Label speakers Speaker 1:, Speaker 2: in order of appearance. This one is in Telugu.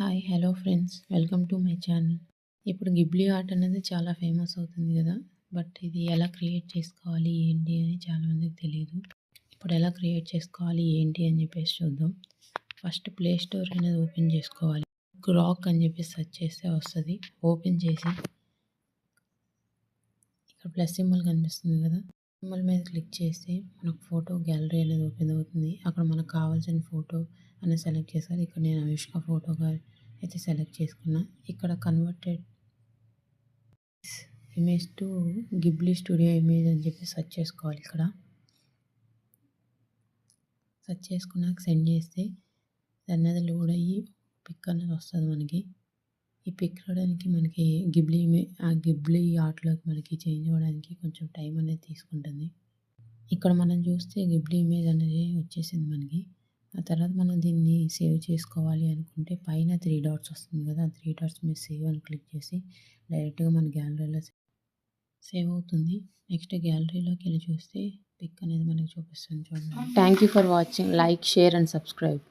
Speaker 1: Hi hello friends welcome to my channel. ఇప్పుడు గిబ్లీ ఆర్ట్ అనేది చాలా ఫేమస్ అవుతుంది కదా. బట్ ఇది ఎలా క్రియేట్ చేసుకోవాలి ఏంటి అని చాలామందికి తెలియదు. ఇప్పుడు ఎలా క్రియేట్ చేసుకోవాలి ఏంటి అని చెప్పేసి చూద్దాం. ఫస్ట్ ప్లే స్టోర్ అనేది ఓపెన్ చేసుకోవాలి. గ్రాక్ అని చెప్పి సెర్చ్ చేస్తే వస్తుంది. ఓపెన్ చేసి ఇక్కడ ప్లస్ సింబల్ కనిపిస్తుంది కదా, సింబల్ మీద క్లిక్ చేస్తే మనకు ఫోటో గ్యాలరీ అనేది ఓపెన్ అవుతుంది. అక్కడ మనకు కావాల్సిన ఫోటో అనేది సెలెక్ట్ చేయాలి. ఇక్కడ నేను అనుష్క ఫోటోగా అయితే సెలెక్ట్ చేసుకున్నా. ఇక్కడ converted image to Ghibli studio image అని చెప్పి సెర్చ్ చేసుకోవాలి. ఇక్కడ సెర్చ్ చేసుకున్నాక సెండ్ చేస్తే దాని మీద లోడ్ అయ్యి పిక్ అనేది వస్తుంది మనకి. ఈ పిక్ రావడానికి మనకి గిబ్లీ ఆర్ట్లోకి మనకి చేంజ్ అవ్వడానికి కొంచెం టైం అనేది తీసుకుంటుంది. ఇక్కడ మనం చూస్తే గిబ్లీ ఇమేజ్ అనేది వచ్చేసింది మనకి. ఆ తర్వాత మనం దీన్ని సేవ్ చేసుకోవాలి అనుకుంటే పైన 3 డాట్స్ వస్తుంది కదా, ఆ 3 డాట్స్ మీద సేవ్ అని క్లిక్ చేసి డైరెక్ట్గా మన గ్యాలరీలో సేవ్ అవుతుంది. నెక్స్ట్ గ్యాలరీలోకి వెళ్ళి చూస్తే పిక్ అనేది మనకి చూపిస్తుంది. చూడండి. Thank you for watching. Like, share and subscribe.